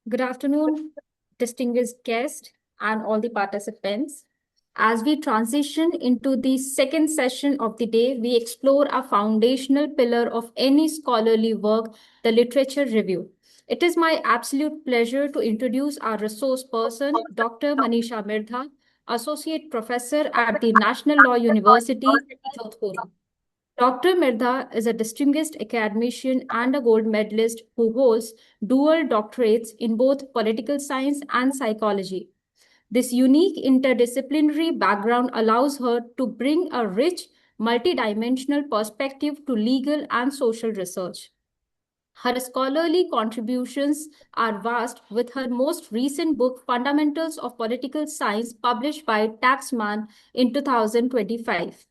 Good afternoon, distinguished guests and all the participants. As we transition into the second session of the day, we explore a foundational pillar of any scholarly work, the literature review. It is my absolute pleasure to introduce our resource person, Dr. Manisha Mirdha, Associate Professor at the National Law University, Jodhpur. Dr. Mirdha is a distinguished academician and a gold medalist who holds dual doctorates in both political science and psychology. This unique interdisciplinary background allows her to bring a rich, multidimensional perspective to legal and social research. Her scholarly contributions are vast, with her most recent book, Fundamentals of Political Science, published by Taxman in 2025.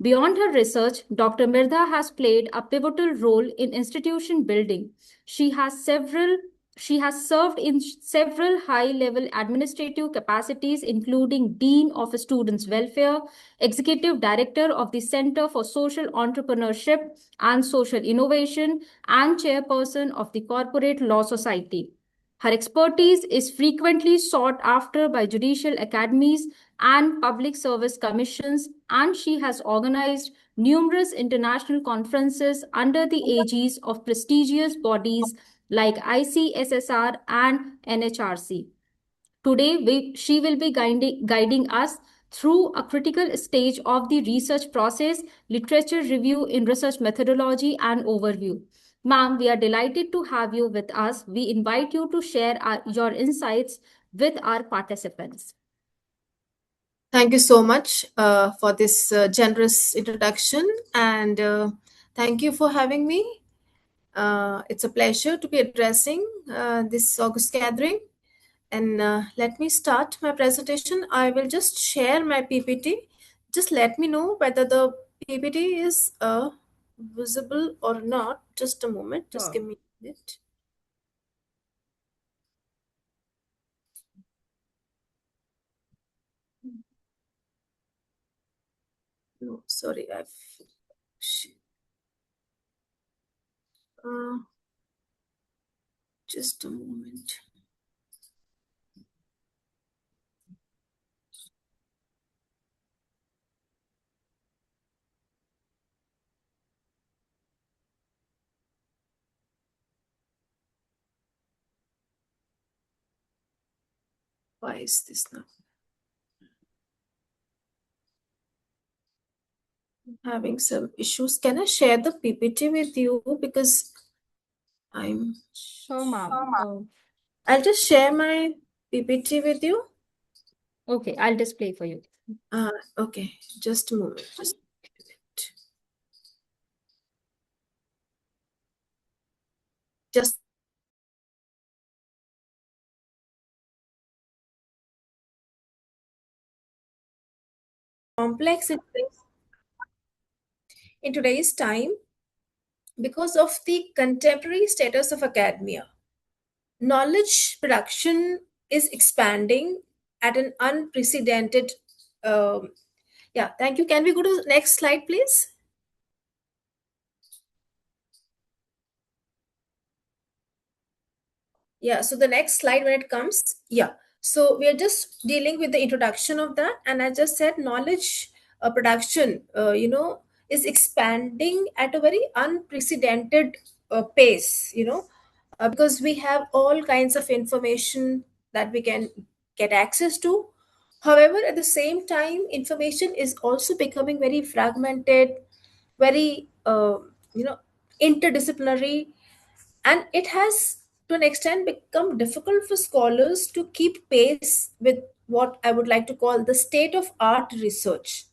Beyond her research, Dr. Mirdha has played a pivotal role in institution building. She has several she has served in several high level administrative capacities, including Dean of Students' Welfare, Executive Director of the Center for Social Entrepreneurship and Social Innovation, and Chairperson of the Corporate Law Society. Her expertise is frequently sought after by judicial academies and public service commissions, and she has organized numerous international conferences under the aegis of prestigious bodies like ICSSR and NHRC. Today, she will be guiding us through a critical stage of the research process, literature review in research methodology, and overview. Ma'am, we are delighted to have you with us. We invite you to share your insights with our participants. Thank you so much for this generous introduction, and thank you for having me. It's a pleasure to be addressing this August gathering. And let me start my presentation. I will just share my PPT. Just let me know whether the PPT is visible or not. Just a moment. Just give me a minute. No, sorry, uh, just a moment. Why is this not having some issues? Can I share the PPT with you? Because I'm Sure, ma'am. I'll just share my PPT with you. Okay, I'll display for you. Okay, just a moment. Just a minute. Just complex in today's time because of the contemporary status of academia. Knowledge production is expanding at an unprecedented. Yeah, thank you. Can we go to the next slide, please? Yeah, so the next slide when it comes, yeah. So we are just dealing with the introduction of that, and I just said knowledge production, is expanding at a very unprecedented pace, because we have all kinds of information that we can get access to. However, at the same time, information is also becoming very fragmented, very, interdisciplinary, and it has to an extent become difficult for scholars to keep pace with what I would like to call the state of art research,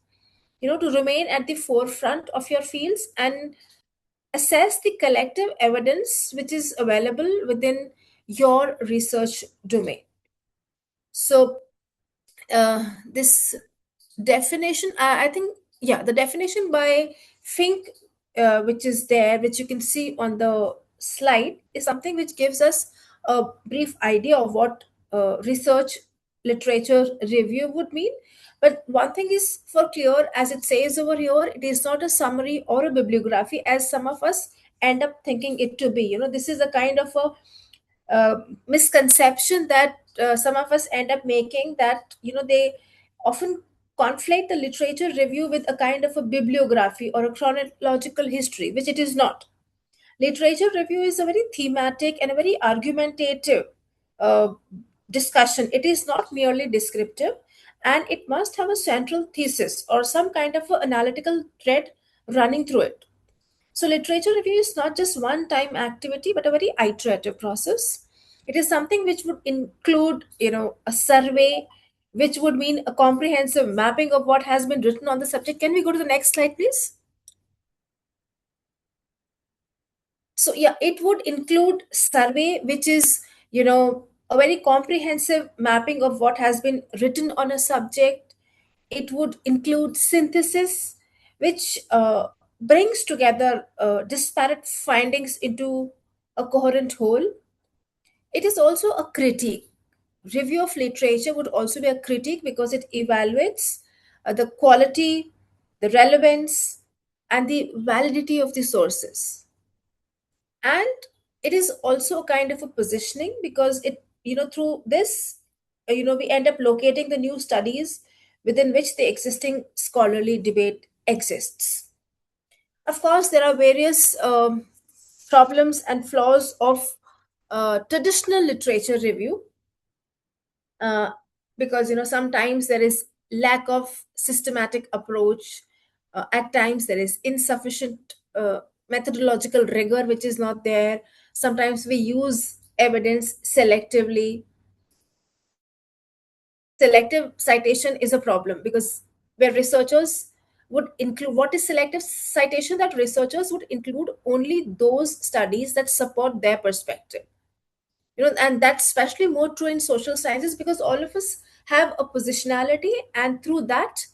to remain at the forefront of your fields and assess the collective evidence which is available within your research domain. So this definition, I think, yeah, the definition by Fink, which is there, which you can see on the slide, is something which gives us a brief idea of what research literature review would mean. But one thing is for clear, as it says over here, it is not a summary or a bibliography as some of us end up thinking it to be. This is a kind of a misconception that some of us end up making, that they often conflate the literature review with a kind of a bibliography or a chronological history, which it is not. Literature review is a very thematic and a very argumentative uh, discussion. It is not merely descriptive, and it must have a central thesis or some kind of a analytical thread running through it. So, literature review is not just one time activity, but a very iterative process. It is something which would include, a survey, which would mean a comprehensive mapping of what has been written on the subject. Can we go to the next slide, please? So yeah, it would include survey, which is, a very comprehensive mapping of what has been written on a subject. It would include synthesis, which brings together disparate findings into a coherent whole. It is also a critique. Review of literature would also be a critique because it evaluates the quality, the relevance, and the validity of the sources. And it is also a kind of a positioning, because it, through this, we end up locating the new studies within which the existing scholarly debate exists. Of course, there are various problems and flaws of traditional literature review, uh, because sometimes there is lack of systematic approach. At times there is insufficient methodological rigor which is not there. Sometimes we use evidence selectively. Selective citation is a problem, because where researchers would include, what is selective citation? That researchers would include only those studies that support their perspective. And that's especially more true in social sciences, because all of us have a positionality, and through that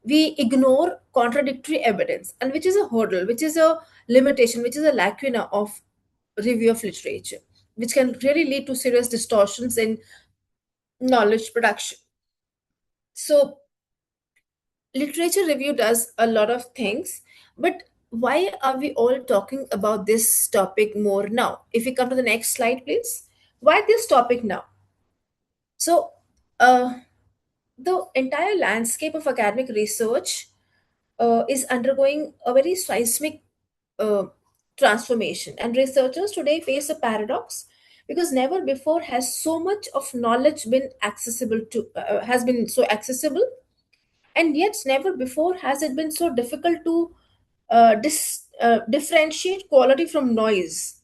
we ignore contradictory evidence, and which is a hurdle, which is a limitation, which is a lacuna of review of literature, which can really lead to serious distortions in knowledge production. So literature review does a lot of things, but why are we all talking about this topic more now? If we come to the next slide, please. Why this topic now? So, the entire landscape of academic research is undergoing a very seismic uh, transformation, and researchers today face a paradox, because never before has so much of knowledge been accessible to has been so accessible, and yet never before has it been so difficult to differentiate quality from noise.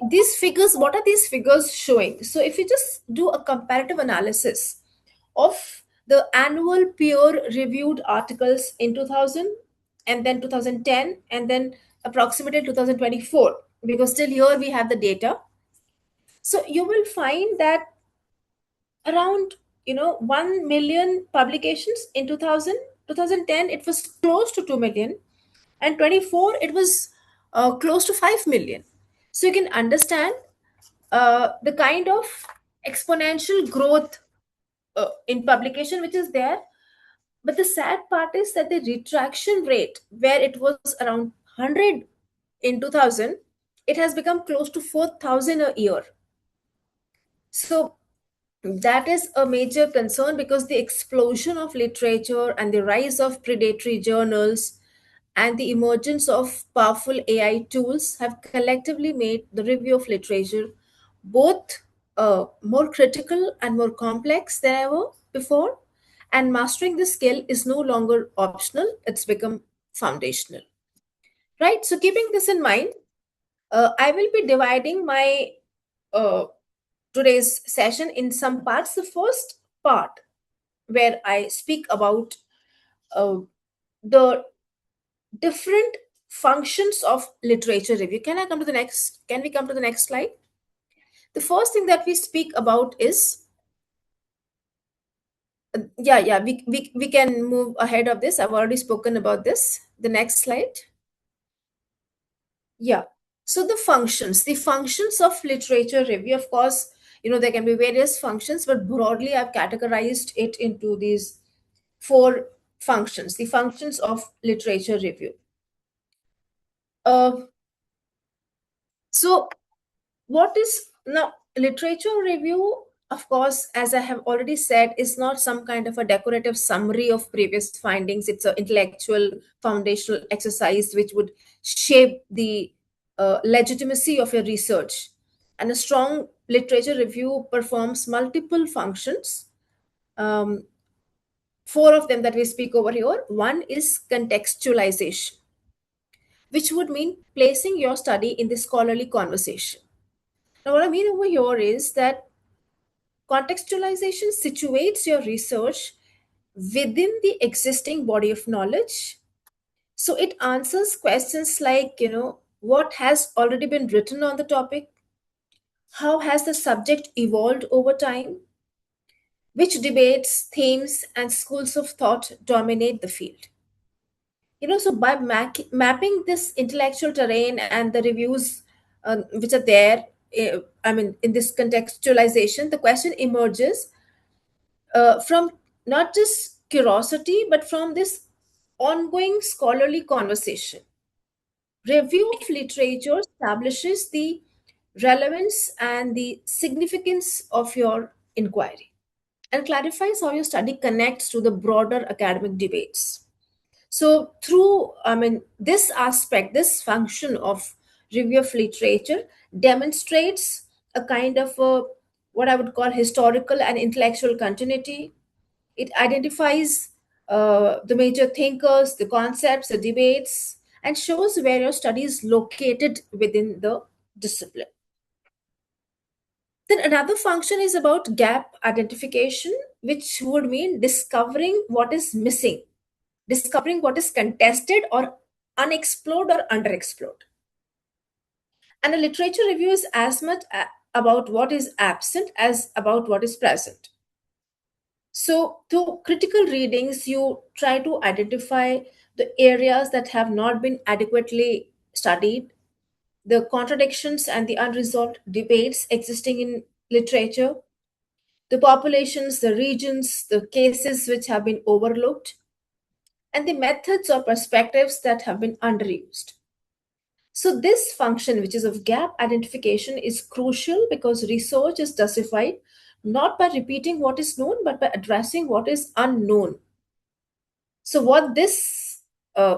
These figures, what are these figures showing? So if you just do a comparative analysis of the annual peer reviewed articles in 2000, and then 2010, and then approximately 2024, because still here we have the data. So you will find that around 1 million publications in 2010 it was close to 2 million, and 24 it was close to 5 million. So you can understand the kind of exponential growth in publication which is there. But the sad part is that the retraction rate, where it was around 100 in 2000, it has become close to 4,000 a year. So that is a major concern, because the explosion of literature and the rise of predatory journals and the emergence of powerful AI tools have collectively made the review of literature both more critical and more complex than ever before. And mastering this skill is no longer optional, it's become foundational. Right? So, keeping this in mind, I will be dividing my uh, today's session in some parts. The first part, where I speak about uh, the different functions of literature review. Can I come to the next? Can we come to the next slide? The first thing that we speak about is yeah, we can move ahead of this. I've already spoken about this. The next slide. Yeah. So the functions of literature review, of course, there can be various functions, but broadly I've categorized it into these four functions, the functions of literature review. Uh, so what is now? literature review, of course, as I have already said, is not some kind of a decorative summary of previous findings. It's an intellectual foundational exercise which would shape the legitimacy of your research. And a strong literature review performs multiple functions. Um, Four of them that we speak over here. One is contextualization, which would mean placing your study in the scholarly conversation. Now, what I mean over here is that contextualization situates your research within the existing body of knowledge. So it answers questions like, what has already been written on the topic? How has the subject evolved over time? Which debates, themes, and schools of thought dominate the field? So by mapping this intellectual terrain and the reviews which are there, in this contextualization, the question emerges from not just curiosity, but from this ongoing scholarly conversation. Review of literature establishes the relevance and the significance of your inquiry and clarifies how your study connects to the broader academic debates. So, through, this aspect, this function of review of literature demonstrates a kind of what I would call historical and intellectual continuity. It identifies the major thinkers, the concepts, the debates, and shows where your study is located within the discipline. Then another function is about gap identification, which would mean discovering what is missing, discovering what is contested or unexplored or underexplored. And a literature review is as much about what is absent as about what is present. So, through critical readings, you try to identify the areas that have not been adequately studied, the contradictions and the unresolved debates existing in literature, the populations, the regions, the cases which have been overlooked, and the methods or perspectives that have been underused. So, this function, which is of gap identification, is crucial because research is justified not by repeating what is known, but by addressing what is unknown. So, what this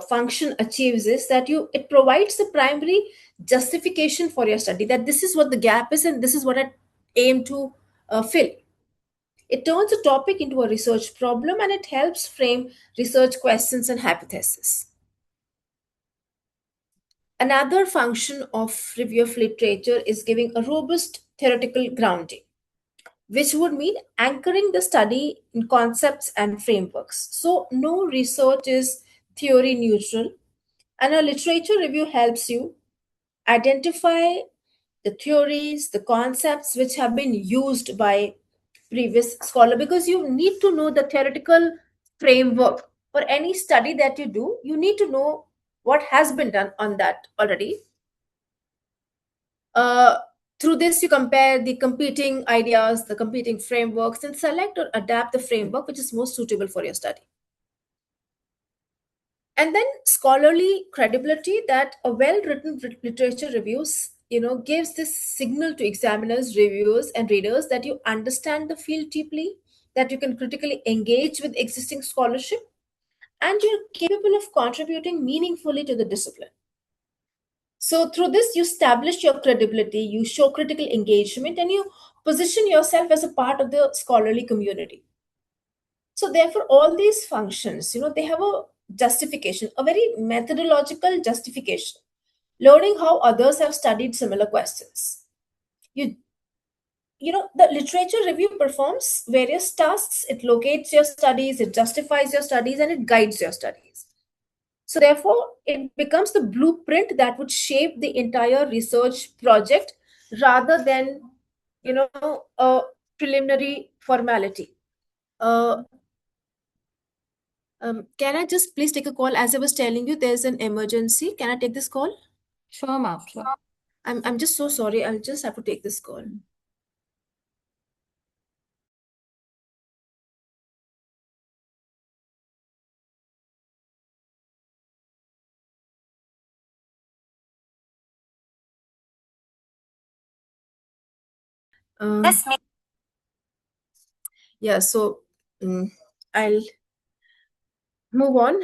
function achieves is that it provides the primary justification for your study, that this is what the gap is and this is what I aim to fill. It turns a topic into a research problem and it helps frame research questions and hypotheses. Another function of review of literature is giving a robust theoretical grounding, which would mean anchoring the study in concepts and frameworks. So, no research is theory neutral, and a literature review helps you identify the theories, the concepts which have been used by previous scholar, because you need to know the theoretical framework for any study that you do. You need to know what has been done on that already. uh, Through this, you compare the competing ideas, the competing frameworks, and select or adapt the framework which is most suitable for your study. And then scholarly credibility, that a well-written literature reviews, gives this signal to examiners, reviewers, and readers that you understand the field deeply, that you can critically engage with existing scholarship, and you're capable of contributing meaningfully to the discipline. So, through this, you establish your credibility, you show critical engagement, and you position yourself as a part of the scholarly community. So, therefore, all these functions, they have a justification, a very methodological justification, learning how others have studied similar questions. You, the literature review performs various tasks. It locates your studies, it justifies your studies, and it guides your studies. So, therefore, it becomes the blueprint that would shape the entire research project rather than, a preliminary formality. Uh, can I just please take a call? As I was telling you, there's an emergency. Can I take this call? Sure, ma'am. Sure. I'm just so sorry. I'll just have to take this call. This Yeah, so I'll move on,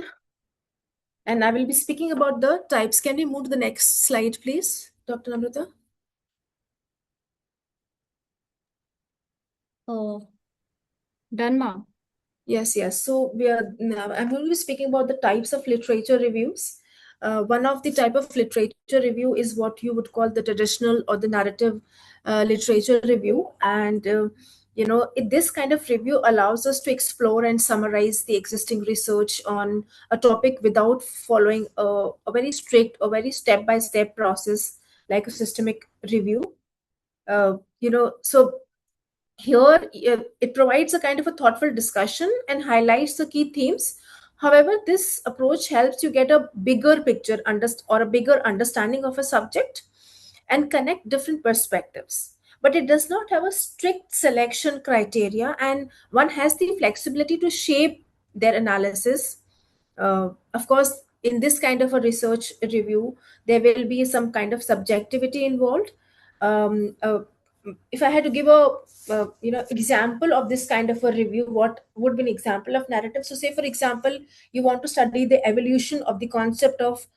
and I will be speaking about the types. Can we move to the next slide, please, Dr. Namrata? Oh, done, ma'am. Yes, yes. So we are now, I'm going to be speaking about the types of literature reviews. One of the type of literature review is what you would call the traditional or the narrative literature review, and this kind of review allows us to explore and summarize the existing research on a topic without following a very strict or very step-by-step process like a systemic review. So here, it provides a kind of a thoughtful discussion and highlights the key themes. However, this approach helps you get a bigger picture or a bigger understanding of a subject and connect different perspectives. But it does not have a strict selection criteria, and one has the flexibility to shape their analysis. Of course, in this kind of a research review, there will be some kind of subjectivity involved. Um, uh, if I had to give a example of this kind of a review, what would be an example of narrative? So, say for example, you want to study the evolution of the concept of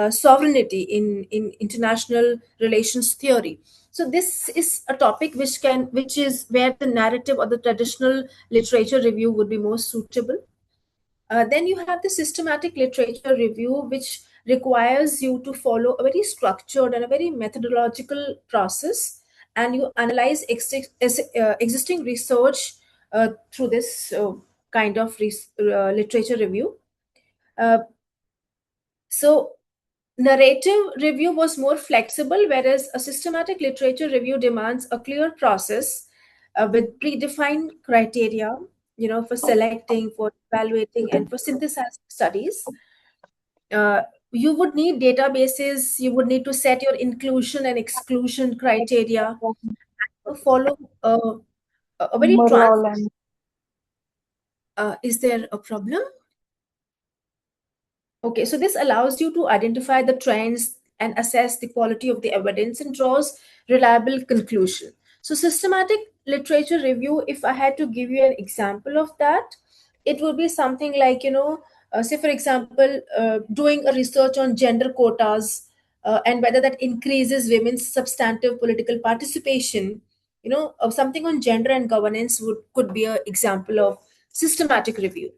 sovereignty in international relations theory. So this is a topic which is where the narrative or the traditional literature review would be most suitable. Then you have the systematic literature review, which requires you to follow a very structured and a very methodological process, and you analyze existing research through this kind of literature review. Uh, so, narrative review was more flexible, whereas a systematic literature review demands a clear process with predefined criteria, for selecting, for evaluating, and for synthesizing studies. uh, you would need databases, you would need to set your inclusion and exclusion criteria, to follow a very Murlaland. is there a problem? Okay, so this allows you to identify the trends and assess the quality of the evidence and draws reliable conclusion. So systematic literature review, if I had to give you an example of that, it would be something like, say for example, doing a research on gender quotas, and whether that increases women's substantive political participation. Something on gender and governance would could be an example of systematic review.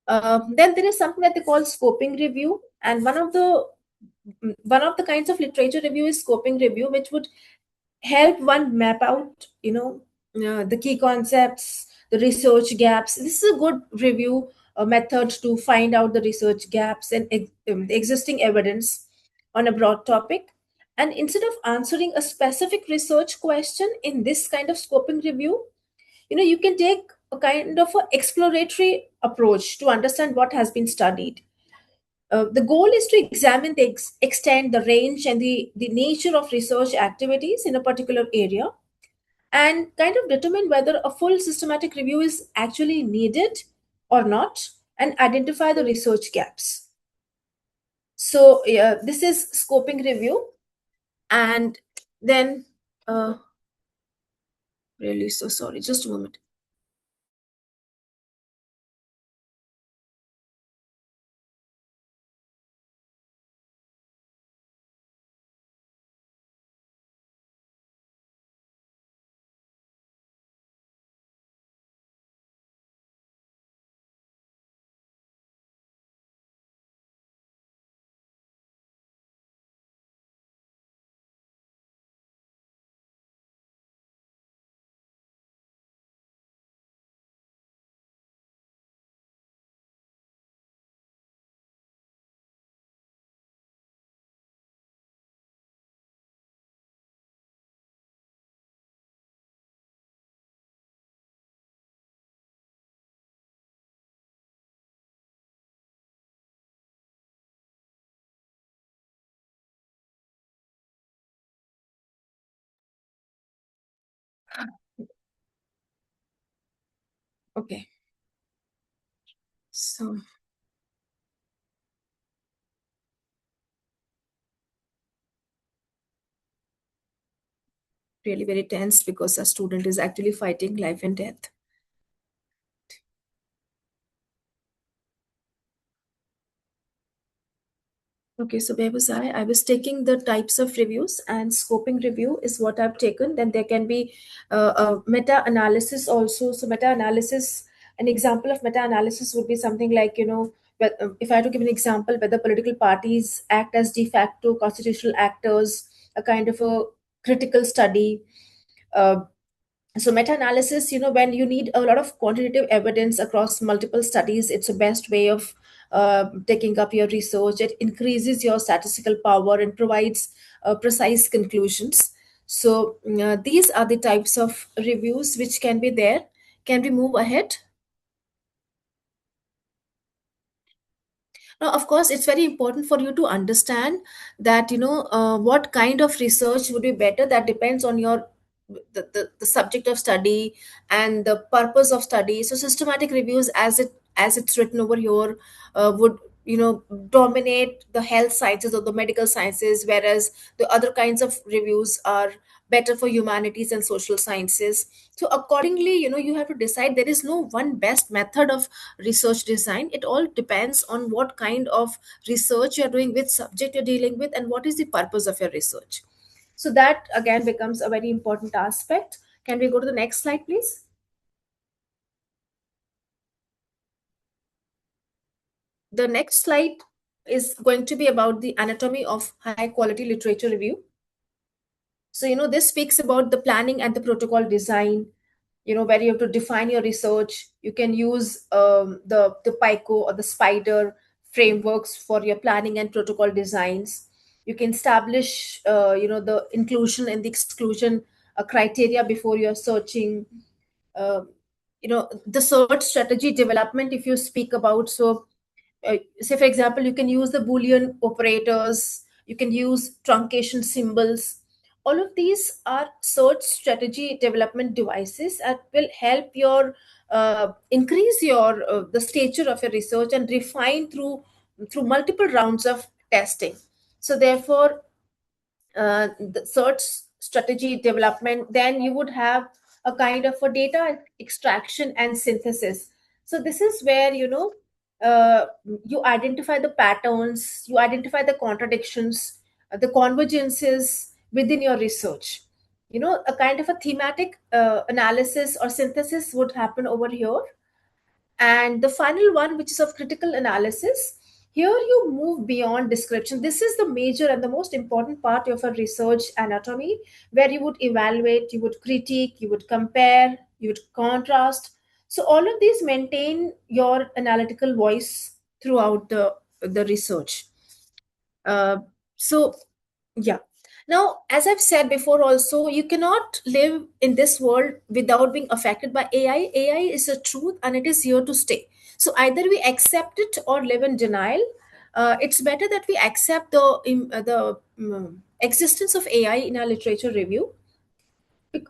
Then there is something that they call scoping review, and one of the kinds of literature review is scoping review, which would help one map out, the key concepts, the research gaps. This is a good review method to find out the research gaps and the existing evidence on a broad topic. And instead of answering a specific research question in this kind of scoping review, you can take a kind of a exploratory approach to understand what has been studied. The goal is to examine the extent, the range, and the nature of research activities in a particular area, and kind of determine whether a full systematic review is actually needed or not, and identify the research gaps. So yeah, this is scoping review. And then really so sorry, just a moment. Okay, so really very tense because a student is actually fighting life and death. Okay, so where was I? I was taking the types of reviews, and scoping review is what I've taken. Then there can be a meta analysis also. So, meta analysis, an example of meta analysis would be something like, if I had to give an example, whether political parties act as de facto constitutional actors, a kind of a critical study. Uh, so meta-analysis, when you need a lot of quantitative evidence across multiple studies, it's the best way of taking up your research. It increases your statistical power and provides precise conclusions. So these are the types of reviews which can be there. Can we move ahead? Now, of course, it's very important for you to understand that what kind of research would be better. That depends on your the subject of study and the purpose of study. So, systematic reviews, as it's written over here, would dominate the health sciences or the medical sciences, whereas the other kinds of reviews are better for humanities and social sciences. So accordingly, you have to decide. There is no one best method of research design. It all depends on what kind of research you're doing, which subject you're dealing with, and what is the purpose of your research. So that again becomes a very important aspect. Can we go to the next slide, please? The next slide is going to be about the anatomy of high quality literature review. So, this speaks about the planning and the protocol design, where you have to define your research. You can use the PICO or the Spider frameworks for your planning and protocol designs. You can establish, the inclusion and the exclusion criteria before you're searching. Uh, the search strategy development, if you speak about, so say for example, you can use the Boolean operators, you can use truncation symbols. All of these are search strategy development devices that will help your increase your the stature of your research and refine through multiple rounds of testing. So therefore, the search strategy development, then you would have a kind of a data extraction and synthesis. So this is where you identify the patterns, you identify the contradictions, the convergences within your research. A kind of a thematic analysis or synthesis would happen over here. And the final one, which is of critical analysis, here you move beyond description. This is the major and the most important part of a research anatomy, where you would evaluate, you would critique, you would compare, you would contrast. So all of these maintain your analytical voice throughout the research. Uh, so yeah. Now, as I've said before, also, you cannot live in this world without being affected by AI. AI is a truth and it is here to stay. So either we accept it or live in denial. It's better that we accept the existence of AI in our literature review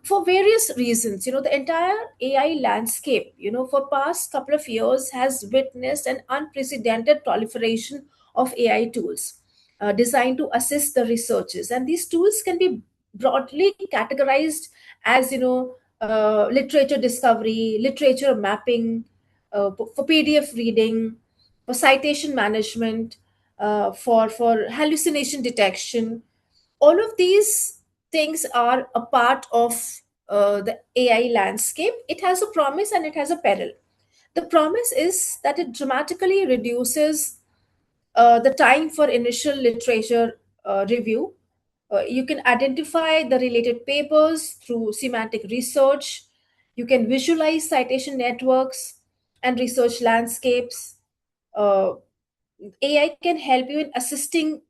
for various reasons. The entire AI landscape, for past couple of years has witnessed an unprecedented proliferation of AI tools designed to assist the researchers, and these tools can be broadly categorized as literature discovery, literature mapping, for PDF reading, for citation management, for hallucination detection. All of these things are a part of the AI landscape. It has a promise and it has a peril. The promise is that it dramatically reduces the time for initial literature review. You can identify the related papers through semantic research. You can visualize citation networks and research landscapes. Uh, AI can help you in assisting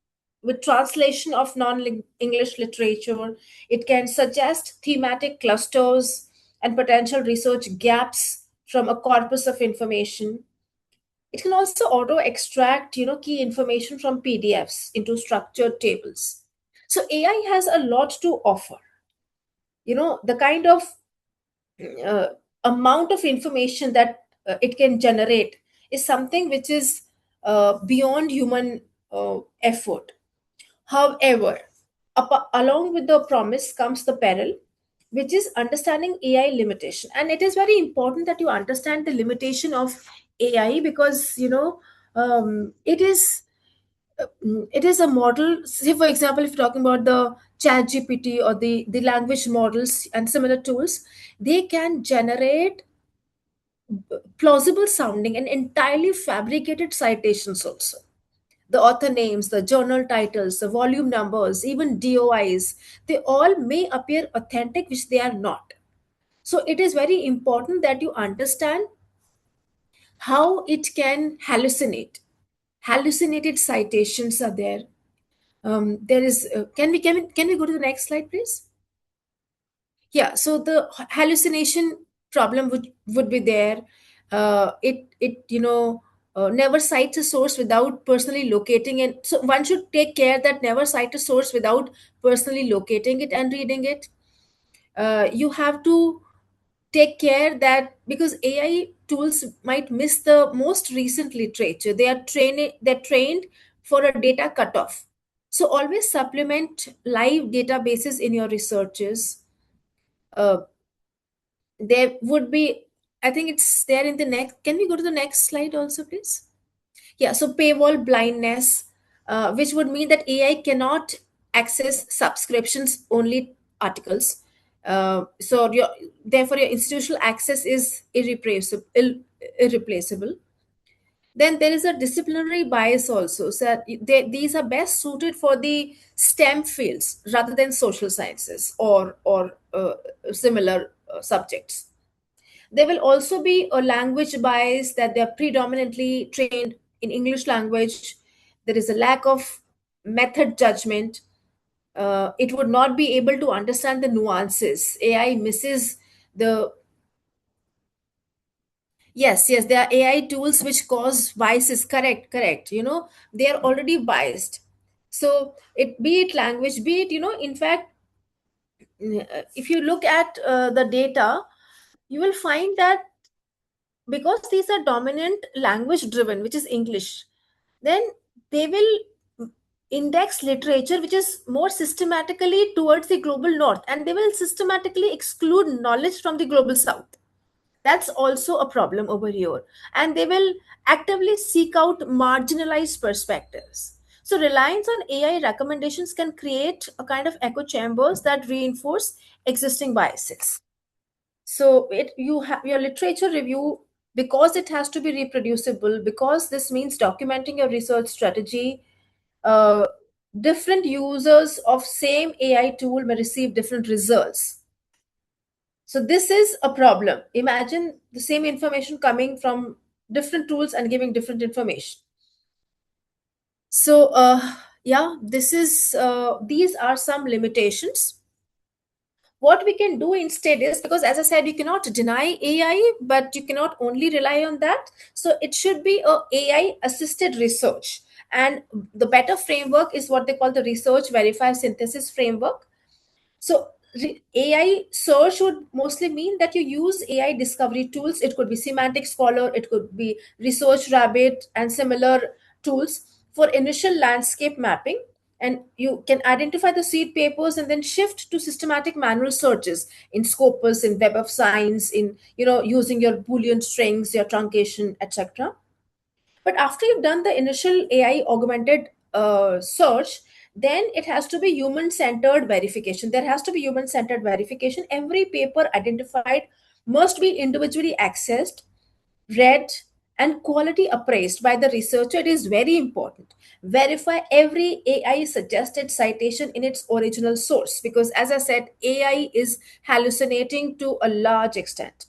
with translation of non-English literature. It can suggest thematic clusters and potential research gaps from a corpus of information. It can also auto extract, key information from PDFs into structured tables. So AI has a lot to offer. The kind of uh, amount of information that it can generate is something which is beyond human effort. However, along with the promise comes the peril. which is understanding AI limitation. And it is very important that you understand the limitation of AI, because it is a model. Say for example, if you're talking about the chat GPT or the language models and similar tools, they can generate plausible sounding and entirely fabricated citations also. The author names, the journal titles, the volume numbers, even DOIs, they all may appear authentic, which they are not. So it is very important that you understand how it can hallucinate. Hallucinated citations are there. There is. Can we go to the next slide, please? Yeah. So the hallucination problem would be there. It never cites a source without personally locating it. So one should take care that never cite a source without personally locating it and reading it. You have to take care that, because AI tools might miss the most recent literature, they're trained for a data cutoff. So always supplement live databases in your researches. Uh, there would be, I think it's there in the next. Can we go to the next slide also, please? Yeah, so paywall blindness, which would mean that AI cannot access subscriptions only articles. Therefore, your institutional access is irreplaceable. Then there is a disciplinary bias also. So these are best suited for the STEM fields rather than social sciences or similar subjects. There will also be a language bias, that they are predominantly trained in English language. There is a lack of method judgment. It would not be able to understand the nuances. AI misses the. Yes, yes, there are AI tools which cause biases. Correct, correct. They are already biased. So be it language, be it, in fact, if you look at the data, you will find that because these are dominant language driven, which is English, then they will index literature which is more systematically towards the global north, and they will systematically exclude knowledge from the global south. That's also a problem over here. And they will actively seek out marginalized perspectives. So reliance on AI recommendations can create a kind of echo chambers that reinforce existing biases. So you have your literature review, because it has to be reproducible, because this means documenting your research strategy. uh, Different users of same AI tool may receive different results. So this is a problem. Imagine the same information coming from different tools and giving different information. So yeah, these are some limitations. What we can do instead is, because as I said, you cannot deny AI, but you cannot only rely on that. So it should be a AI assisted research. And the better framework is what they call the research verify synthesis framework. So AI search would mostly mean that you use AI discovery tools. It could be Semantic Scholar, it could be Research Rabbit, and similar tools for initial landscape mapping. And you can identify the seed papers and then shift to systematic manual searches in Scopus, in Web of Science, in using your Boolean strings, your truncation, etc. But after you've done the initial AI augmented search, then it has to be human centered verification. There has to be human centered verification. Every paper identified must be individually accessed, read, and quality appraised by the researcher. It is very important. Verify every AI suggested citation in its original source, because, as I said, AI is hallucinating to a large extent.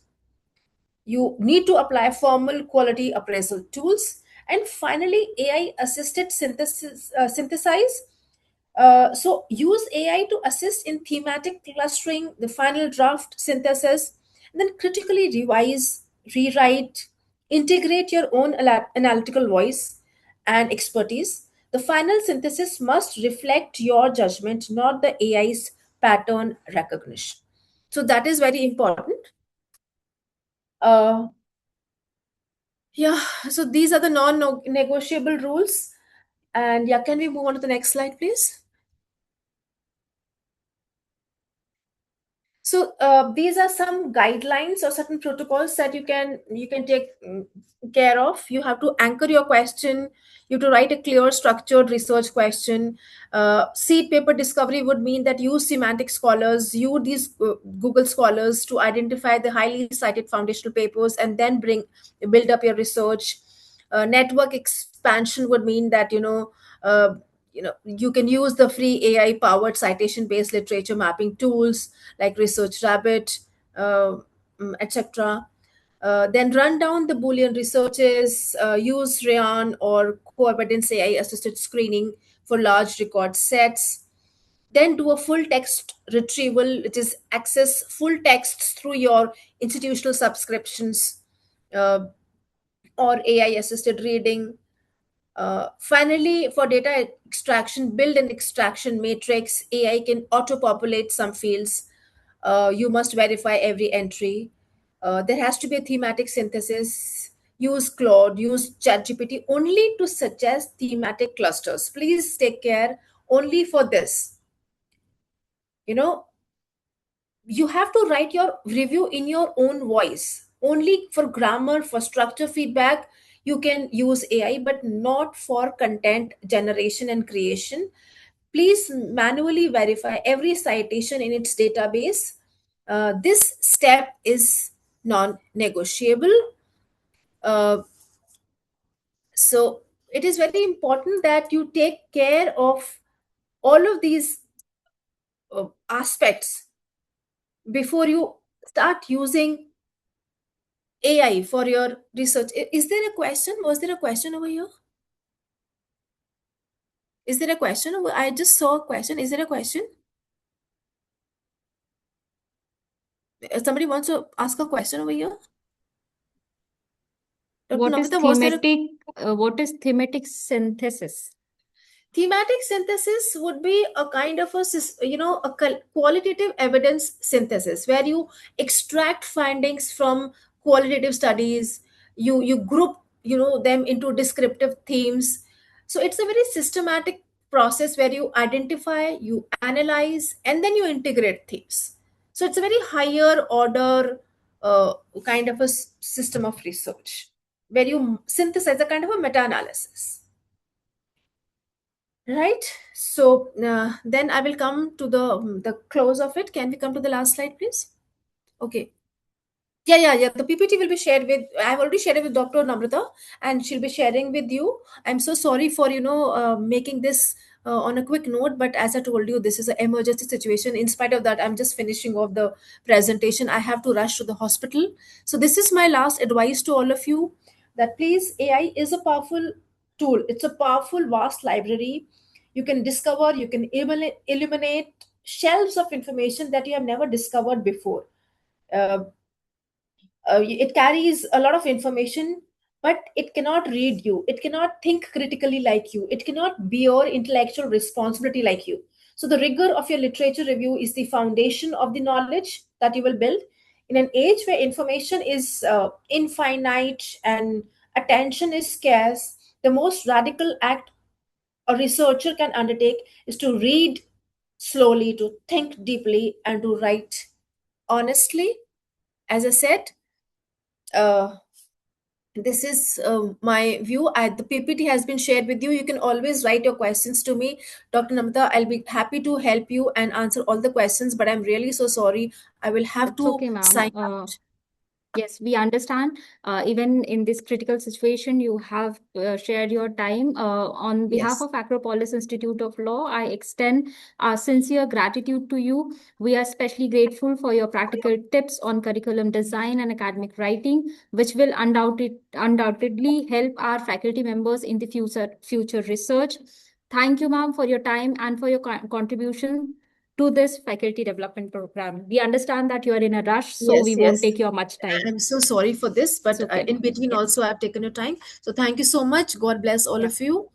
You need to apply formal quality appraisal tools. And finally, AI assisted synthesize. So use AI to assist in thematic clustering, the final draft synthesis, and then critically revise, rewrite, integrate your own analytical voice and expertise. The final synthesis must reflect your judgment, not the AI's pattern recognition. So that is very important. Uh, Yeah, so these are the non-negotiable rules. And, yeah, can we move on to the next slide, please? So these are some guidelines or certain protocols that you can take care of. You have to anchor your question. You have to write a clear, structured research question. Seed paper discovery would mean that use semantic scholars, use these Google scholars to identify the highly cited foundational papers, and then build up your research. Network expansion would mean that you can use the free AI powered citation based literature mapping tools like Research Rabbit, etc. Then run down the Boolean researches, use Rayon or co-evidence AI assisted screening for large record sets. Then do a full text retrieval, which is access full texts through your institutional subscriptions uh, or AI assisted reading. Finally, for data extraction, build an extraction matrix. AI can auto populate some fields. You must verify every entry. There has to be a thematic synthesis. Use Claude, use ChatGPT only to suggest thematic clusters. Please take care only for this. You know, you have to write your review in your own voice. Only for grammar, for structure feedback, you can use AI, but not for content generation and creation. Please manually verify every citation in its database. This step is non negotiable. Uh, so, it is very important that you take care of all of these aspects before you start using AI for your research. Is there a question? Was there a question over here? Is there a question? I just saw a question. Is there a question? Somebody wants to ask a question over here? Dr. What is Namrata, was there a thematic synthesis? thematic synthesis would be a kind of qualitative evidence synthesis where you extract findings from qualitative studies. You group them into descriptive themes. So it's a very systematic process where you identify, you analyze, and then you integrate themes. So it's a very higher order kind of a system of research where you synthesize a kind of a meta-analysis. Right. So then I will come to the close of it. Can we come to the last slide, please? Okay. Yeah. The PPT will be shared with. I've already shared it with Dr. Namrata, and she'll be sharing with you. I'm so sorry for making this on a quick note, but as I told you, this is an emergency situation. In spite of that, I'm just finishing off the presentation. I have to rush to the hospital. So this is my last advice to all of you: that please, AI is a powerful tool. It's a powerful, vast library. You can discover, you can eliminate shelves of information that you have never discovered before. Uh, it carries a lot of information, but it cannot read you, it cannot think critically like you, it cannot bear intellectual responsibility like you. So the rigor of your literature review is the foundation of the knowledge that you will build. In an age where information is infinite and attention is scarce, the most radical act a researcher can undertake is to read slowly, to think deeply, and to write honestly. As I said, uh, this is my view. The PPT has been shared with you. You can always write your questions to me, Dr. Namita. I'll be happy to help you and answer all the questions, but I'm really so sorry. I will have It's to okay, sign ma'am. out. Yes, we understand. Even in this critical situation, you have shared your time. On behalf Yes. of Acropolis Institute of Law, I extend our sincere gratitude to you. We are especially grateful for your practical tips on curriculum design and academic writing, which will undoubtedly help our faculty members in the future research. Thank you, ma'am, for your time and for your contribution to this faculty development program. We understand that you are in a rush, so we Yes, won't yes. take your much time. I'm so sorry for this, It's but okay, in ma'am. between Yes. also I've taken your time. So thank you so much. God bless all Yeah. of you.